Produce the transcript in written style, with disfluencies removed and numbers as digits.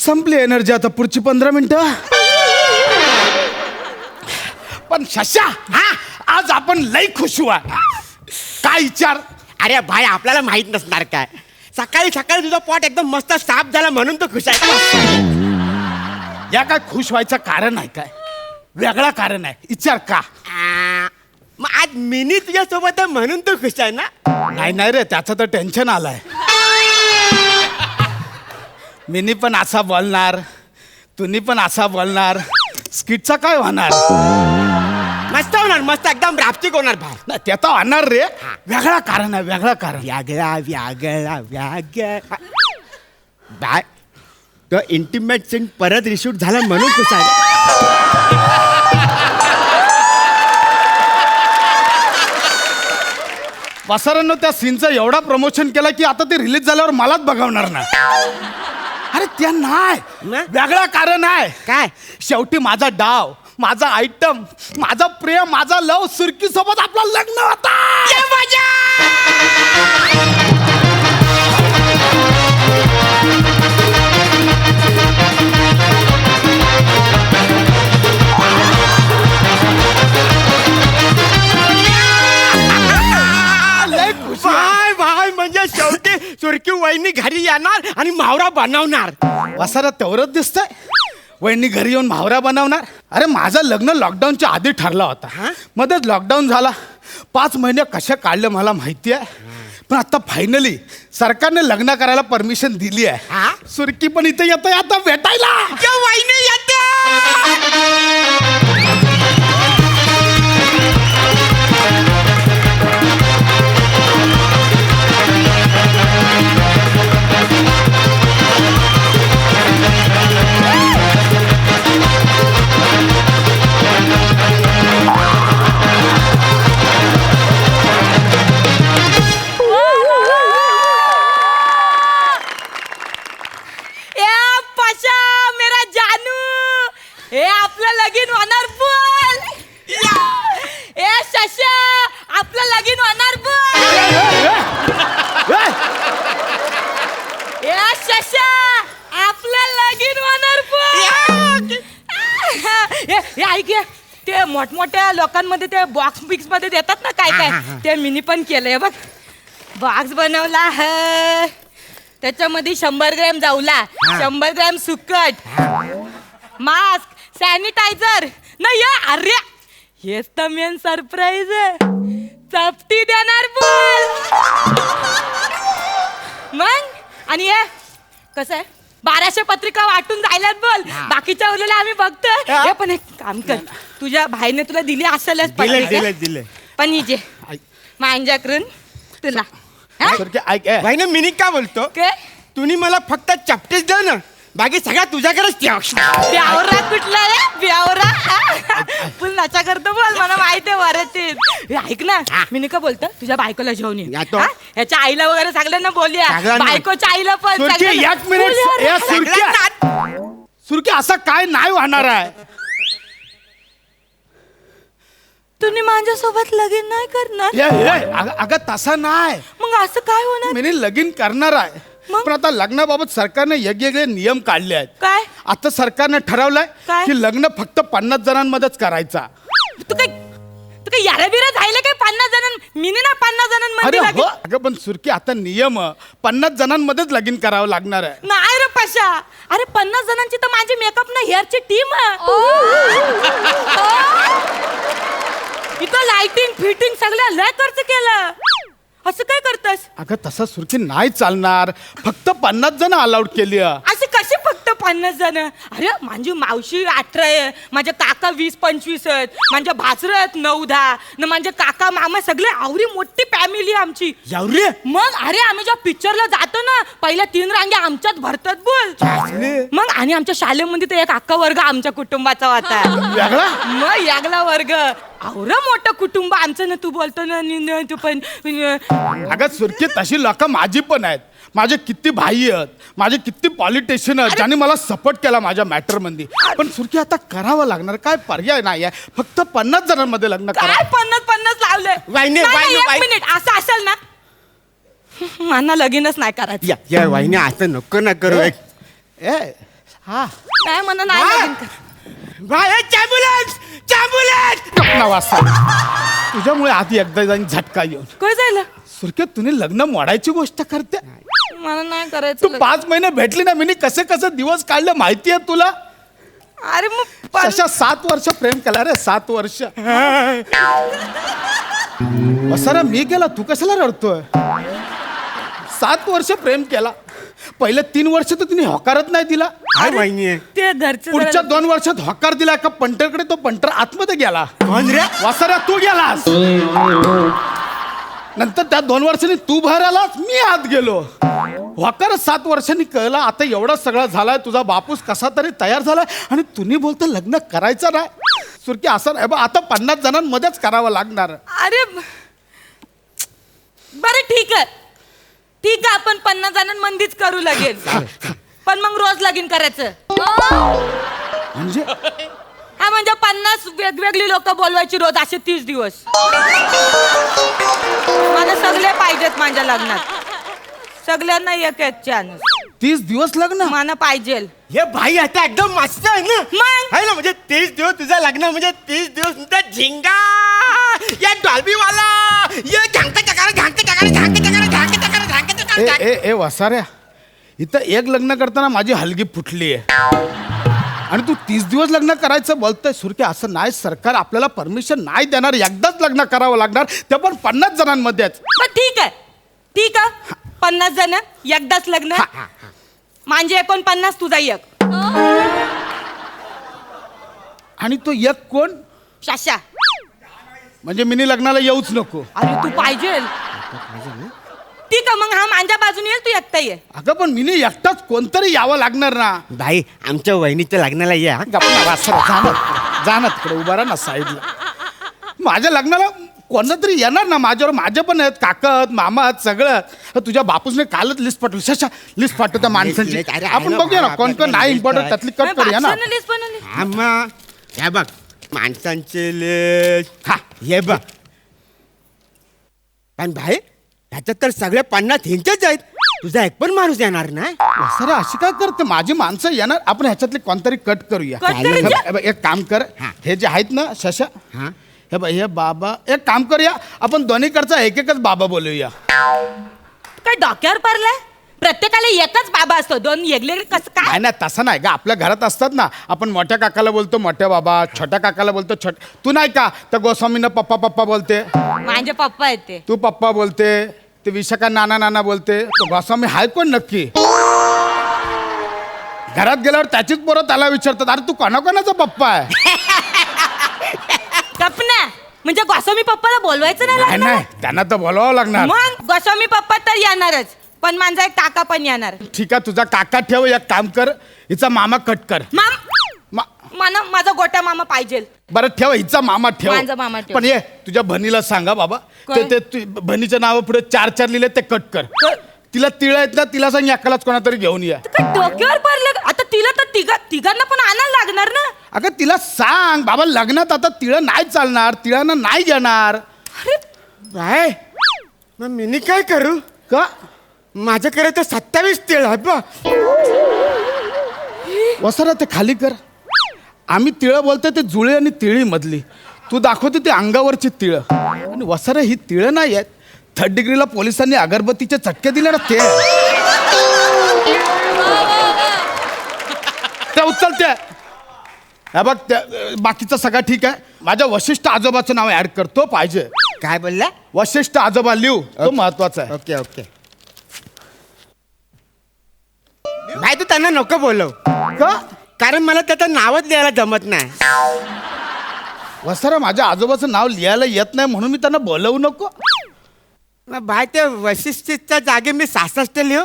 संपली एनर्जी आता पुढची 15 मिनिटं. पण शशा आज आपण लई खुश हुआ. काय विचार? अरे भाई आपल्याला माहित नसणार काय, सकाळी सकाळी तुझं पोट एकदम मस्त साफ झाला म्हणून तो खुश आहे. या काय खुश व्हायचं कारण आहे काय? वेगळा कारण आहे, विचार का? मग आज मिनी तुझ्या सोबत आहे म्हणून तो खुश आहे ना? नाही रे, त्याचं तर टेन्शन आलंय. मिनी पण असा बोलणार, तुम्ही पण असा बोलणार, स्किटचा काय होणार? मस्त होणार, मस्त एकदम रापचिक होणार भाई. नाही ते तर होणार रे. वेगळा कारण आहे, वेगळा कारण. बाय तो इंटिमेट सीन परत रिशूट झाला म्हणून खुश आहे. वसरांनो त्या सीनचं एवढा प्रमोशन केलं की आता ते रिलीज झाल्यावर मलाच बघवणार ना. अरे त्या नाही, वेगळा कारण आहे. काय? शेवटी माझा डाव, माझा आयटम, माझा प्रेम, माझा लव सुरकी सोबत आपला लग्न होता. भाई भाई म्हणजे शेवटी सुरकी वहिनी घरी येणार आणि मावरा बनवणार. वसारा तेवढंच दिसतंय. वहिनी घरी येऊन म्हावरा बनवणार. अरे माझं लग्न लॉकडाऊनच्या आधी ठरला होता. मध्येच लॉकडाऊन झाला. 5 महिने कसे काढले मला माहिती आहे. पण आता फायनली सरकारने लग्न करायला परमिशन दिली आहे. सुरकी पण इथे येतोय आता भेटायला. वहिनी येते. ते मोठमोठ्या लोकांमध्ये ते बॉक्स बिक्स मध्ये देतात ना काय काय, ते मिनी पण केलंय बघ. बॉक्स बनवला है, त्याच्यामध्ये 100 ग्रॅम जाऊला, 100 ग्रॅम सुकट, मास्क, सॅनिटायझर. नाही अरे हेच तर मेन सरप्राईज आहे. चपटी देणार बोल. मग आणि हे कसं आहे, 1200 पत्रिका वाटून जायलात बोल. बाकीच्या उरलेल्या आम्ही बघतोय. हे पण एक काम कर, तुझ्या भाईने तुला दिली असेलच. दिले पण हिजे माझ्याकडून तुला भाईने मिनी काय बोलतो, काय तुम्ही मला फक्त चपटेच द्या ना, बाकी सगळ्या तुझ्याकडेच ठेव. ब्यावरा कुठला रे ब्यावरा? पुन्हाचा करतो बोल, मला माहिती आहे वरती. ऐक ना, मी का बोलतो तुझ्या बायकोला घेऊन ये. ह्याच्या आईला वगैरे सगळ्यांना बोलूया, बायकोच्या आईला पण. एक मिनिट सुरकी, असं काय नाही होणार आहे. तुम्ही माझ्यासोबत लगीन नाही करणार? अगं तसा नाही. मग असं काय होणार? मी लगीन करणार आहे, पण आता लग्नाबाबत सरकारने वेगवेगळे नियम काढले आहेत. काय? आता सरकारने ठरवलंय की लग्न फक्त 50 जणांमध्येच करायचा. तू काय याला बिरा झालं काय? 50 जणां मिनी ना 50 जणांमध्ये. अरे हो अगं पण सुरकी आता नियम 50 जणांमध्येच लगीन करावं लागणार आहे. नाही रे पशा, अरे 50 जणांची तर माझी मेकअप ना हेअरची टीम आहे. इथं लाइटिंग फिटिंग सगळं लय खर्च केलं. असं काय करतस? अगं तसं सुरकी नाही चालणार. फक्त 50 जण अलाउड केली. असे कसे फक्त 50 जण? अरे माझी मावशी 18 आहे, माझे काका 20-25 आहेत, माझ्या भाचरं आहेत 9-10 न, माझे काका मामा सगळे आवरी मोठी फॅमिली आमची. एवढी? मग अरे आम्ही जेव्हा पिक्चरला जातो ना, पहिल्या 3 रांग्या आमच्यात भरतात बोल. मग आणि आमच्या शाळेमध्ये तर एक अख्खा वर्ग आमच्या कुटुंबाचा होता. मग यागला वर्ग आवरं मोठं कुटुंब आमचं ना. तू बोलतो ना तू पण. अगं सुरकी तशी लोक माझी पण आहेत. माझे किती भाई आहेत, माझे किती पॉलिटिशियन आहेत ज्यांनी मला सपोर्ट केला माझ्या मॅटर मध्ये. पण सुरकी आता करावं लागणार, काय पर्याय नाही आहे. फक्त 50 जणांमध्ये लग्न करा. काय 50 लावलंय? एक मिनिट, असं असेल ना मला लगीनच नाही करायचं. या वाहिनी असं नको ना करू. हा नाही म्हणा नाही लगीन कर. भाई ॲम्ब्युलन्स ॲम्ब्युलन्स ना वासा तुझ्यामुळे आधी एकदा जाईन झटका येऊन. काय झालं? सुरके तुम्ही लग्न मोडायची गोष्ट करते. मला नाही करायचं तू लग्न. 5 महिने भेटली ना मी कसे कसे दिवस काढले माहितीये तुला. अरे मग तशा 7 वर्ष प्रेम केला रे 7 वर्ष. सर मी केला तू कशाला रडतोय. 7 वर्ष प्रेम केला. पहिले 3 वर्ष तर तिने होकारच नाही दिला. काय वहिनी ते घरचं पुढच्या जरा- 2 वर्षात होकार दिला का पंटरकडे तो पंटर आतमध्ये गेला. कोण रे वासऱ्या तू गेलास. नंतर त्या 2 वर्षांनी तू बाहेर आलास मी आत गेलो. होकार 7 वर्षांनी कळला. आता एवढं सगळं झालाय तुझा बापूस कसा तरी तयार झालाय आणि तुम्ही बोलता लग्न करायचं नाही. सुरकी असं नाही बा आता 50 जणांमध्येच करावं लागणार. अरे बरं ठीक आहे आपण 50 जणांमध्येच करू लागेल. पण मग रोज लगीन करायचं. म्हणजे हा म्हणजे 50 वेगवेगळी लोक बोलवायची रोज असे 30 दिवस. मला सगळे पाहिजेत माझ्या लग्नात. सगळ्यांना एक एक चान्स 30 दिवस लग्न. मला पाहिजे. हे भाई आता एकदम मस्त आहे ना. मग? आहे ना म्हणजे 30 दिवस तुझं लग्न म्हणजे 30 दिवस तुमचा झिंगा या डॉल्बी वाला ये झांक चकार झांक चकार झांक चकार झांक चकार झांक ए चकार. ए ए वसाऱ्या इथं एक लग्न करताना माझी हलगी फुटली आहे आणि तू 30 दिवस लग्न करायचं बोलतोय. सुरके असं नाही. सरकार आपल्याला परमिशन नाही देणार. एकदाच लग्न करावं लागणार ते पण 50 जणांमध्येच. पण ठीक आहे 50 जण एकदाच लग्न. म्हणजे 49 तुझा एक. आणि तो एक कोण शाशा. म्हणजे मिनी लग्नाला येऊच नको. अरे तू पाहिजे. ठीक आहे मग हा माझ्या बाजूने येईल तू एकटा ये. अगं पण मिनी एकटाच कोणतरी यावं लागणार ना. भाई आमच्या वहिनीच्या लग्नाला या. गप्पा वासरा जाणार तिकडे उभा राहा ना साईडला. माझ्या लग्नाला कोणतरी येणार ना माझ्यावर. माझे पण आहेत काका आहेत मामा आहेत सगळं. तुझ्या बापूसने कालच लिस्ट पाठवली. शशा लिस्ट पाठव त्या माणसांची. अरे, आपण बघूया ना कोण कोण नाही इम्पॉर्टंट त्यातली कट करूया ना. बापसानं list बनवली. आम्हा हे बघ माणसांचे लिस्ट. हा हे बघ. पण भाई ह्याच्यात तर सगळे 50 हिंचेच आहेत. तुझा एक पण माणूस येणार नाही. सर अशी काय करते माझी माणसं येणार. आपण ह्याच्यातली कोणतरी कट करूया. कट करायची? हे बघ, एक काम कर. हे जे आहेत ना शशा हा हे बघ हे बाबा एक काम करूया आपण दोन्हीकडचा एक एकच बाबा बोलूया. काय डोक्यावर पडलाय. प्रत्येकाला एकच बाबा असतो. 2 वेगळे कसं काय. नाही नाही तसं नाही का. आपल्या घरात असतात ना आपण मोठ्या काकाला बोलतो मोठ्या बाबा. छोट्या काकाला बोलतो छोट. तू नाही का त्या गोस्वामींना पप्पा पप्पा बोलते. माझे पप्पा आहेत ते. तू पप्पा बोलते. ते विशाखा नाना नाना बोलते. तो गोस्वामी हाय कोण नक्की. घरात गेल्यावर त्याचीच पोरं त्याला विचारतात अरे तू कोणाकोणाचा पप्पा आहे. कपना म्हणजे गोस्वामी पप्पाला बोलवायचं नाही नाही लागणार? नाही त्यांना तर बोलावं लागणार. मग गोस्वामी पप्पा तर येणारच. पण माझा एक काका पण येणार. ठीक आहे तुझा काका ठेव. एक काम कर हिचा मामा कट कर. मला माझा गोट्या मामा पाहिजे. बरं ठेव हिचा मामा ठेव. माझा मामा ठेव. पण ये तुझ्या बहिणीला सांगा बाबा काय? ते बहिणीच्या नावा पुढे 4 लिहिले ते कट कर. तिला तिळ आहेत ना तिला सांग एकालाच कोणातरी घेऊन या. काय डोक्यावर पडलं. आता तिला तर तिघांना पण आणायला लागणार ना. अगं तिला सांग बाबा लग्नात आता तिळ नाही चालणार. तिळानं नाही घेणार. अरे भाई मग मी काय करू. का माझ्याकडे तर 27 तिळ आहे बा. वसरा ते खाली कर. आम्ही तिळं बोलतोय ते जुळे आणि तिळी मधली. तू दाखवते ते अंगावरची तिळं. आणि वसरा ही तिळं नाही आहेत. 3rd डिग्रीला पोलिसांनी अगरबत्तीचे चटके दिले ना ते उचलते. हे बघ बाकीचं सगळं ठीक आहे. माझ्या वशिष्ठ आजोबाचं नाव ऍड करतो पाहिजे. काय बोलला. वशिष्ठ आजोबा लिहू तो महत्वाचा आहे. Okay okay. भाई तू त्यांना नको बोलव. का कारण मला त्याचं नावच लिहायला जमत नाही. वसरा माझ्या आजोबाचं नाव लिहायला येत नाही म्हणून मी त्यांना बोलवू नको. मग भाई ते वशिष्ठच्या जागी मी 66 लिहू.